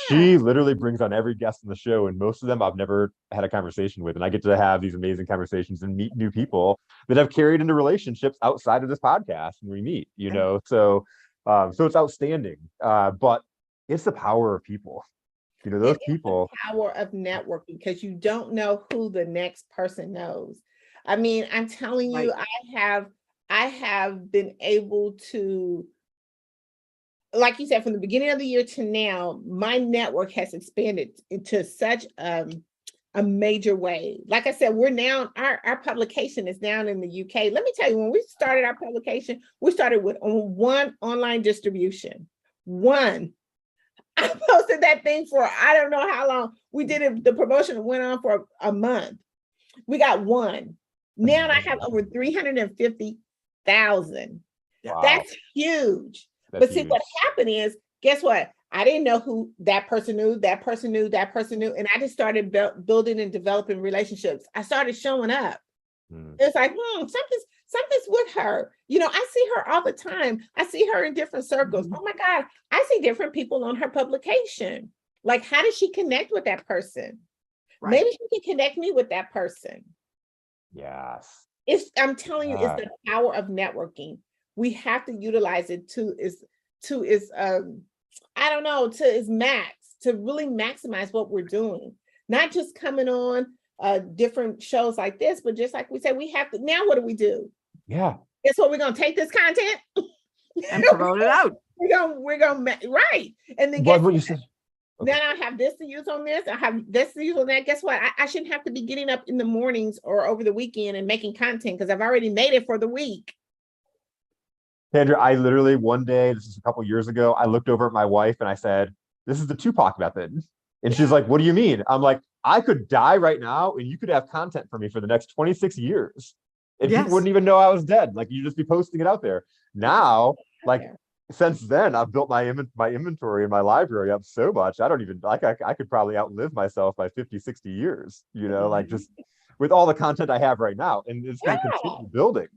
She literally brings on every guest on the show, and most of them I've never had a conversation with. And I get to have these amazing conversations and meet new people that have carried into relationships outside of this podcast. And we meet, you know, so it's outstanding. But it's the power of people. You know, those people. The power of networking, because you don't know who the next person knows. I mean, I'm telling you, I have been able to, like you said, from the beginning of the year to now, my network has expanded into such a major way. Like I said, we're now, our publication is down in the UK. Let me tell you, when we started our publication, we started with one online distribution. One. I posted that thing for I don't know how long. We did it, the promotion went on for a month. We got one. Now I have over 350,000. Wow. That's huge. But see, what happened is, guess what? I didn't know who that person knew, and I just started building and developing relationships. I started showing up. It's like, something's with her. You know, I see her all the time. I see her in different circles. Oh my God, I see different people on her publication. Like, how does she connect with that person? Right. Maybe she can connect me with that person. Yes. I'm telling you, it's the power of networking. We have to utilize it to its max, to really maximize what we're doing. Not just coming on different shows like this, but just like we said, we have to, now what do we do? Yeah. Guess what? We're going to take this content and promote it out. We're going right. And then what you said. Then I have this to use on this. I have this to use on that. Guess what? I shouldn't have to be getting up in the mornings or over the weekend and making content, because I've already made it for the week. Tandra, I literally one day, this is a couple years ago, I looked over at my wife and I said, "This is the Tupac method." And she's like, "What do you mean?" I'm like, "I could die right now and you could have content for me for the next 26 years. And people wouldn't even know I was dead. Like, you'd just be posting it out there." Now, like, since then, I've built my inventory and my library up so much. I don't even, like, I could probably outlive myself by 50, 60 years, you know, like, just with all the content I have right now. And it's going to continue building.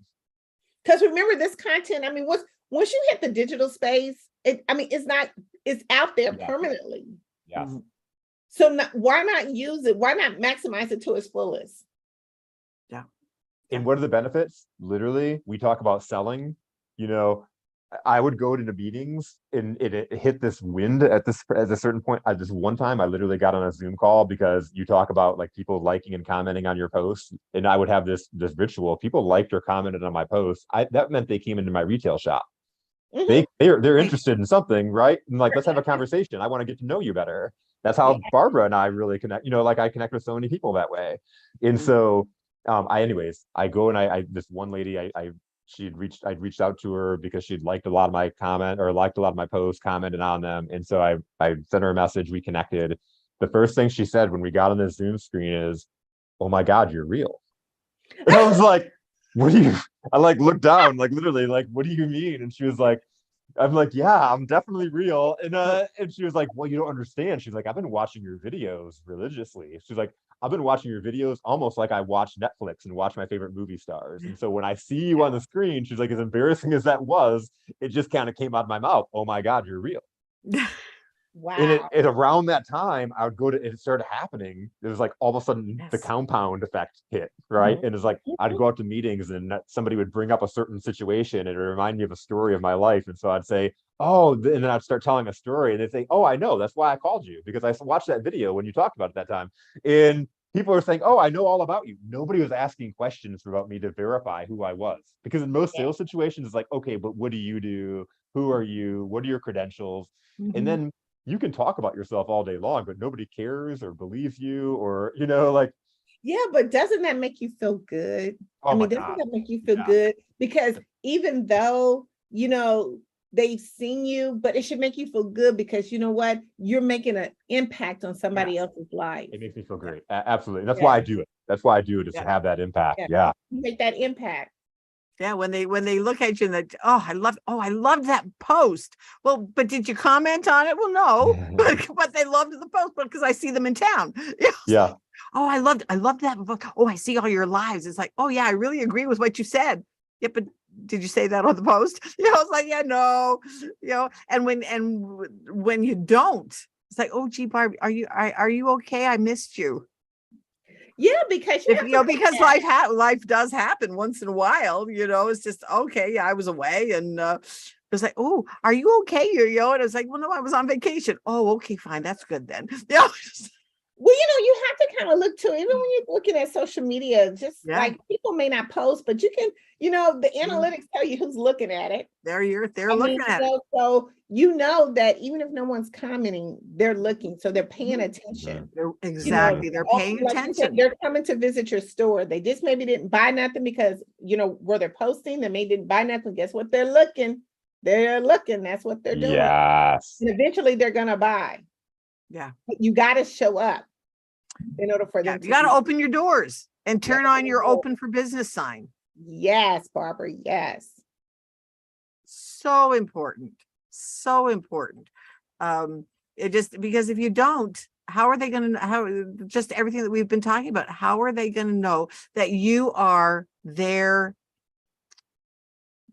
Because remember, this content, I mean, once you hit the digital space, it's out there permanently. Yeah. So why not use it? Why not maximize it to its fullest? Yeah. And what are the benefits? Literally, we talk about selling, you know, I would go into meetings and it hit this wind at a certain point. At this one time, I literally got on a Zoom call because you talk about like people liking and commenting on your posts, and I would have this ritual. People liked or commented on my posts. That meant they came into my retail shop. They're interested in something, right? And like, let's have a conversation. I want to get to know you better. that's how Barbara and I really connect, like I connect with so many people that way. And so I go and I this one lady, I'd reached out to her because she'd liked a lot of my comment or liked a lot of my posts, commented on them. And so I sent her a message, we connected. The first thing she said when we got on this Zoom screen is, "Oh my God, you're real." And I was like, "What do you?" I like looked down, like literally, like, "What do you mean?" And she was like, I'm like, "Yeah, I'm definitely real." And she was like, "Well, you don't understand." She's like, "I've been watching your videos religiously." She's like, "I've been watching your videos almost like I watch Netflix and watch my favorite movie stars. And so when I see you on the screen," she's like, "as embarrassing as that was, it just kind of came out of my mouth. Oh my God, you're real." And Wow. around that time, I would go to, it started happening. It was like all of a sudden the compound effect hit, right? And it's like I'd go out to meetings and somebody would bring up a certain situation and it would remind me of a story of my life. And so I'd say, "Oh," and then I'd start telling a story and they'd say, "Oh, I know. That's why I called you, because I watched that video when you talked about it that time." And people are saying, "Oh, I know all about you." Nobody was asking questions about me to verify who I was. Because in most sales situations, it's like, "Okay, but what do you do? Who are you? What are your credentials?" And then you can talk about yourself all day long, but nobody cares or believes you, or, like, Yeah, but doesn't that make you feel good? oh I my mean, doesn't God. that make you feel Yeah. good? Because even though, they've seen you, but it should make you feel good because you know what? You're making an impact on somebody else's life. It makes me feel great. Absolutely. And that's Yeah. why I do it. That's why I do it, is to have that impact. Yeah. You make that impact. Yeah, when they look at you and they, I loved that post. Well, but did you comment on it? Well, no, but they loved the post because I see them in town. Yeah. Oh, I loved that book. Oh, I see all your lives. It's like, oh yeah, I really agree with what you said. Yeah, but did you say that on the post? It's like, yeah, no, and when you don't, it's like, oh gee, Barb, are you okay? I missed you. Yeah, because Because life does happen once in a while, it's just, okay, yeah, I was away and it's like, oh, are you okay? And it's like, well, no, I was on vacation. Oh, okay, fine. That's good then. Yeah. Well, you have to kind of look to, even when you're looking at social media, just like people may not post, but you can, the analytics tell you who's looking at it. They're looking at it. So that even if no one's commenting, they're looking. So they're paying attention. Exactly. They're paying attention. They're coming to visit your store. They just maybe didn't buy nothing because, where they're posting, they maybe didn't buy nothing. Guess what? They're looking. That's what they're doing. Yes. And eventually they're going to buy. Yeah. But you got to show up in order for them. You got to open your doors and turn on your open for business sign. Yes, Barbara. Yes. So important. So important. It just, because if you don't, how are they going to, just everything that we've been talking about, how are they going to know that you are their,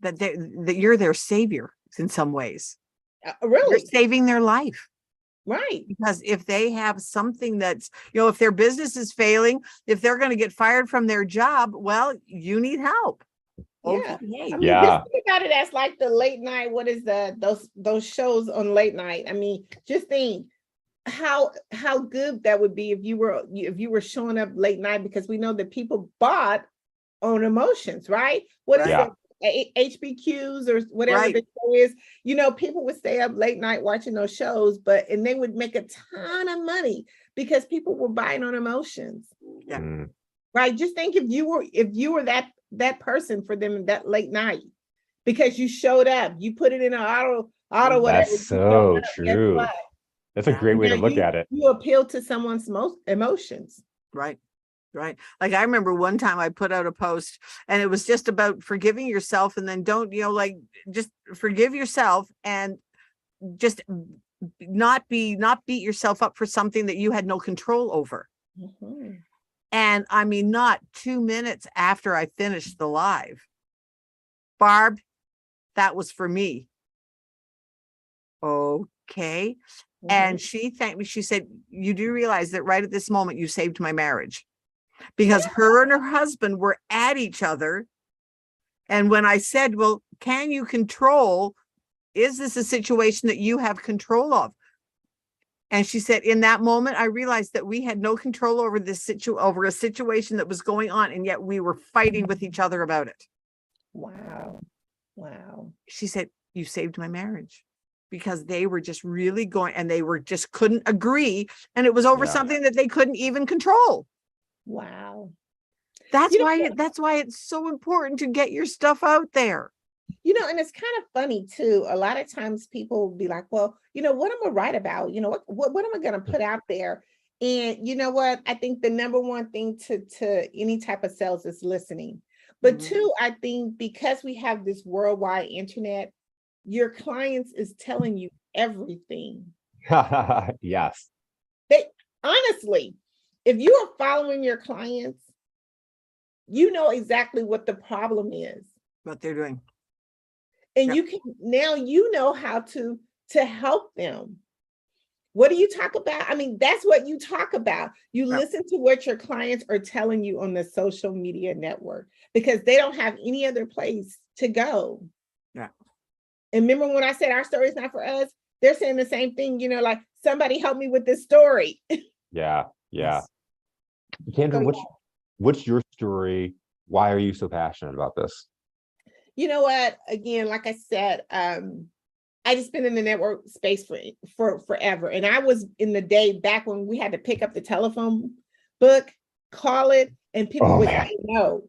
that you're their savior in some ways? Really? You're saving their life. Right. Because if they have something that's, if their business is failing, if they're going to get fired from their job, well, you need help. Yeah. Okay. I mean, just think about it as like the late night. What is those shows on late night? I mean, just think how good that would be if you were showing up late night, because we know that people bought on emotions, right? What is it? HBQs or whatever the show is, people would stay up late night watching those shows, and they would make a ton of money because people were buying on emotions. Yeah. Right. Just think if you were that person for them that late night, because you showed up, you put it in an auto whatever. That's so true. That's a great way to look at it. You appeal to someone's most emotions. Right. Right. Like I remember one time I put out a post and it was just about forgiving yourself, and then don't, just forgive yourself and just not beat yourself up for something that you had no control over. Mm-hmm. And I mean, not 2 minutes after I finished the live, Barb, that was for me. Okay. Mm-hmm. And she thanked me. She said, you do realize that right at this moment, you saved my marriage. Because her and her husband were at each other. And when I said, well, can you control, is this a situation that you have control of? And she said, in that moment, I realized that we had no control over over a situation that was going on. And yet we were fighting with each other about it. Wow. Wow. She said, you saved my marriage. because they were just really going, and they were just couldn't agree. And it was over something that they couldn't even control. Wow. That's why it's so important to get your stuff out there. And it's kind of funny too. A lot of times people will be like, well, what am I write about? What am I going to put out there? And you know what? I think the number one thing to any type of sales is listening. But two, I think because we have this worldwide internet, your clients is telling you everything. Yes. They honestly, if you are following your clients, you know exactly what the problem is. What they're doing. And you can now know how to help them. What do you talk about? I mean, that's what you talk about. You listen to what your clients are telling you on the social media network because they don't have any other place to go. Yeah. And remember when I said our story is not for us? They're saying the same thing, like somebody help me with this story. Yeah. Tandra, what's your story? Why are you so passionate about this? You know what? Again, like I said, I just been in the network space for forever. And I was in the day back when we had to pick up the telephone book, call it, and people would say no.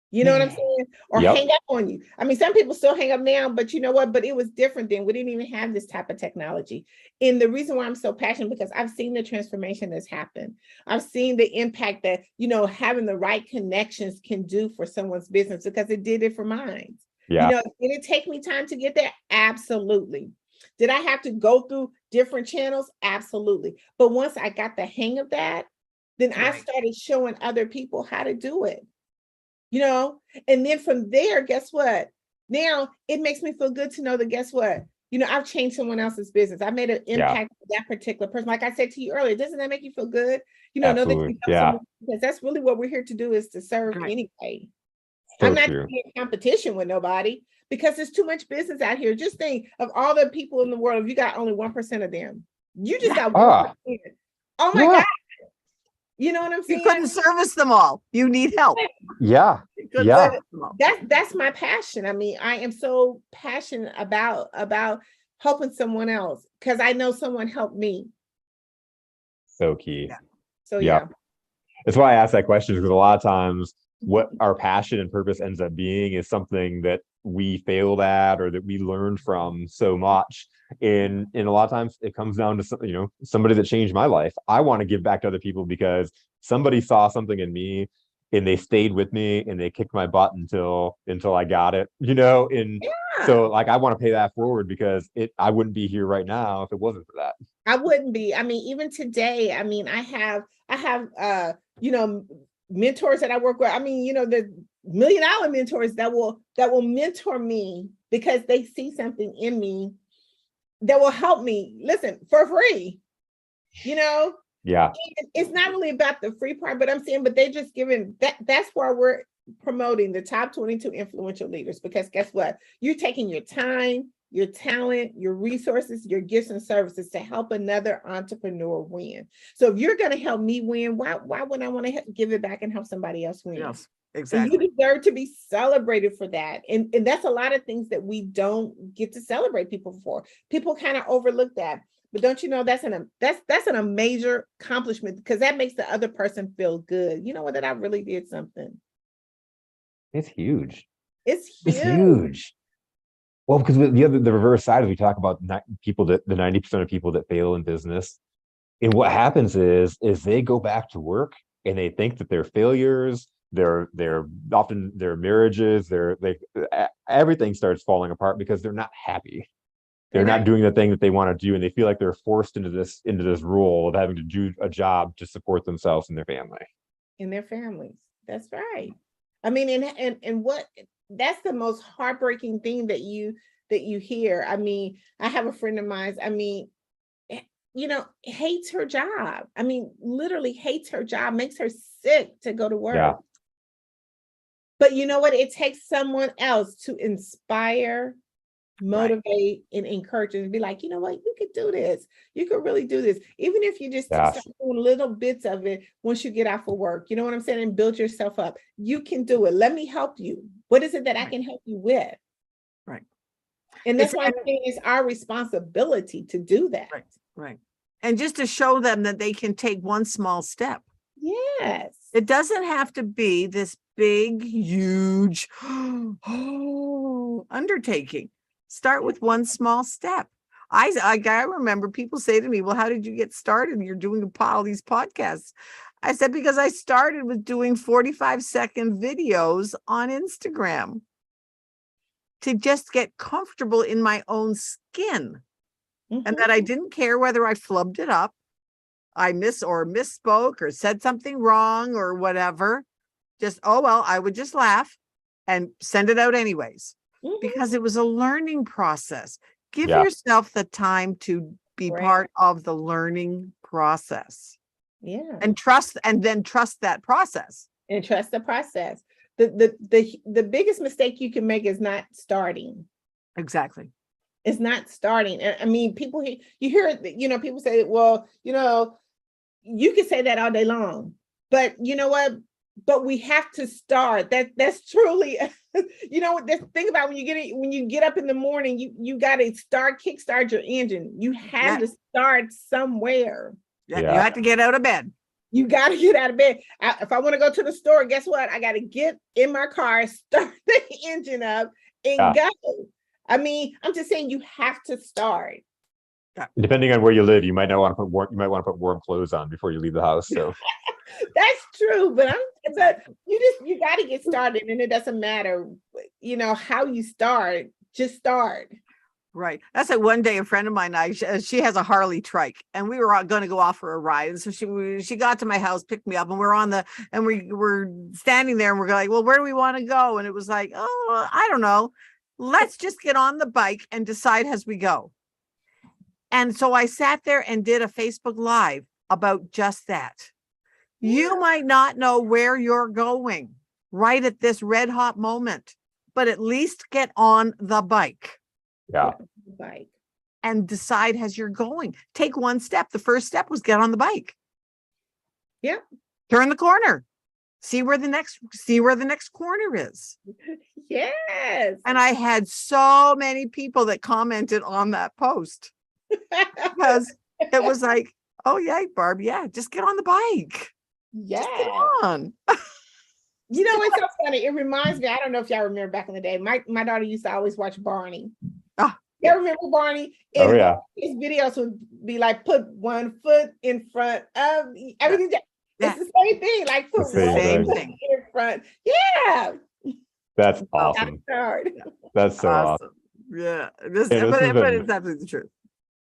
You know what I'm saying? Or hang up on you. I mean, some people still hang up now, but you know what? But it was different then. We didn't even have this type of technology. And the reason why I'm so passionate, because I've seen the transformation that's happened. I've seen the impact that, having the right connections can do for someone's business, because it did it for mine. Yeah. Did it take me time to get there? Absolutely. Did I have to go through different channels? Absolutely. But once I got the hang of that, then I started showing other people how to do it. And then from there, guess what? Now it makes me feel good to know that, guess what? I've changed someone else's business. I made an impact on that particular person. Like I said to you earlier, doesn't that make you feel good? Know that you help someone, because that's really what we're here to do, is to serve anyway. So I'm not in competition with nobody, because there's too much business out here. Just think of all the people in the world. If you got only 1% of them, you just got 1%. Oh my God. You know what I'm saying? You couldn't service them all. You need help. Yeah. That's my passion. I mean, I am so passionate about helping someone else, because I know someone helped me. So key. So That's why I asked that question, because a lot of times what our passion and purpose ends up being is something that we failed at or that we learned from so much. And a lot of times it comes down to somebody that changed my life. I want to give back to other people because somebody saw something in me and they stayed with me and they kicked my butt until I got it, and so like I want to pay that forward, because I wouldn't be here right now if it wasn't for that. I wouldn't be. I mean, even today, I mean, I have mentors that I work with. I mean, the $1 million mentors that will mentor me because they see something in me that will help me, listen, for free. Yeah. It's not really about the free part, but I'm saying, but they just giving that's why we're promoting the top 22 influential leaders, because guess what? You're taking your time, your talent, your resources, your gifts and services to help another entrepreneur win. So if you're going to help me win, why wouldn't I want to give it back and help somebody else win? Yes, exactly. And you deserve to be celebrated for that. And that's a lot of things that we don't get to celebrate people for. People kind of overlook that. But don't you know that's a major accomplishment, because that makes the other person feel good. You know what? That I really did something. It's huge. It's huge. Well, because the reverse side is we talk about the 90% of people that fail in business, and what happens is they go back to work and they think that they're failures. They're often their marriages, everything starts falling apart because they're not happy. They're not doing the thing that they want to do, and they feel like they're forced into this role of having to do a job to support themselves and their family. In their families. That's right. I mean, and what that's the most heartbreaking thing that you hear. I mean, I have a friend of mine, I mean, hates her job. I mean, literally hates her job, makes her sick to go to work. Yeah. But you know what? It takes someone else to inspire, motivate, and encourage, and be like, you know what, you could do this. You could really do this. Even if you just start doing little bits of it once you get off of work, you know what I'm saying? And build yourself up. You can do it. Let me help you. What is it that I can help you with? Right. And that's why I'm saying it's our responsibility to do that. Right, right. And just to show them that they can take one small step. Yes. It doesn't have to be this big, huge undertaking. Start with one small step. I remember people say to me, well, how did you get started? You're doing all these podcasts. I said, because I started with doing 45-second videos on Instagram to just get comfortable in my own skin. And that I didn't care whether I flubbed it up, I misspoke or said something wrong or whatever. Just, oh, well, I would just laugh and send it out anyways, because it was a learning process. Give yourself the time to be part of the learning process. Yeah. And then trust that process. And trust the process. The biggest mistake you can make is not starting. Exactly. It's not starting. I mean, people, you hear it, people say, well, you can say that all day long, but you know what? But we have to start. That's truly, think about when you get up in the morning, you got to kickstart your engine. You have to start somewhere. Yeah. You have to get out of bed. You got to get out of bed. If I want to go to the store, guess what? I got to get in my car, start the engine up, and go. I mean, I'm just saying you have to start. Depending on where you live, you might not want to put warm clothes on before you leave the house. So that's true, but you got to get started, and it doesn't matter, how you start. Just start. Right. That's like one day a friend of mine, she has a Harley trike, and we were going to go off for a ride. And so she got to my house, picked me up, and we were standing there, and we're like, well, where do we want to go? And it was like, oh, I don't know. Let's just get on the bike and decide as we go. And so I sat there and did a Facebook Live about just that. You might not know where you're going right at this red hot moment, but at least get on the bike. Yeah. And decide as you're going. Take one step. The first step was get on the bike. Yeah. Turn the corner. See where the next corner is. Yes. And I had so many people that commented on that post because it was like, oh yeah, Barb, just get on the bike. Yeah. Just get on. It's so funny. It reminds me, I don't know if y'all remember back in the day, my daughter used to always watch Barney. You remember Barney? Oh yeah. His videos would be like, put one foot in front of everything. It's the same thing. Like put one foot in front. Yeah. That's awesome. That's so awesome. Yeah. But it's absolutely the truth.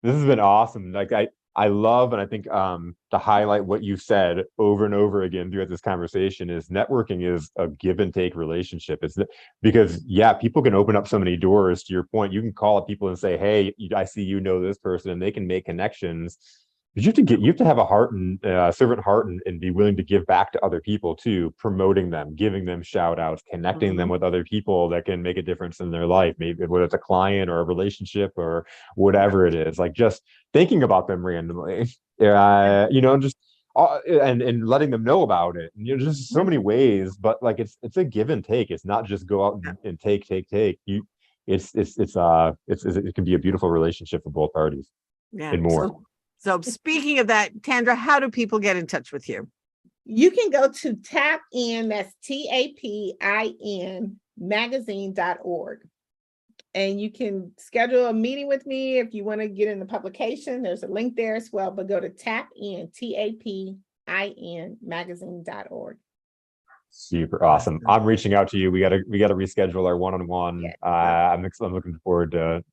This has been awesome. Like I love, and I think to highlight what you said over and over again throughout this conversation is networking is a give and take relationship. It's because people can open up so many doors. To your point, you can call up people and say, hey, I see you know this person, and they can make connections. But you have to have a heart and servant heart and be willing to give back to other people too, promoting them, giving them shout outs, connecting them with other people that can make a difference in their life, maybe whether it's a client or a relationship or whatever it is, like just thinking about them randomly, just and letting them know about it. And, just so many ways, but like it's a give and take. It's not just go out and take. It can be a beautiful relationship for both parties. Yeah. And more. So speaking of that, Tandra, how do people get in touch with you? You can go to TAPIN, that's TAPIN magazine.org. And you can schedule a meeting with me if you want to get in the publication. There's a link there as well, but go to TAPIN, TAPIN magazine.org. Super awesome. I'm reaching out to you. We gotta reschedule our one-on-one. Yes. I'm looking forward to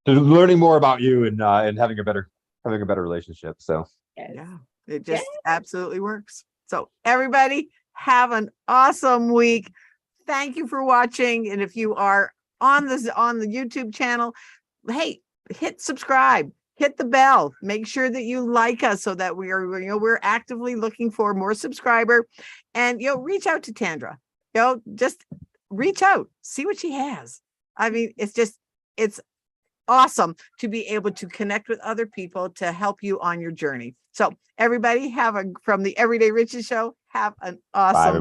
learning more about you and having a better relationship. So it just absolutely works. So everybody have an awesome week. Thank you for watching. And if you are on the YouTube channel, hey, hit subscribe, hit the bell, make sure that you like us so that we're actively looking for more subscriber, and reach out to Tandra. Just reach out, see what she has. I mean, it's awesome to be able to connect with other people to help you on your journey. So everybody from the Everyday Riches Show, have an awesome day.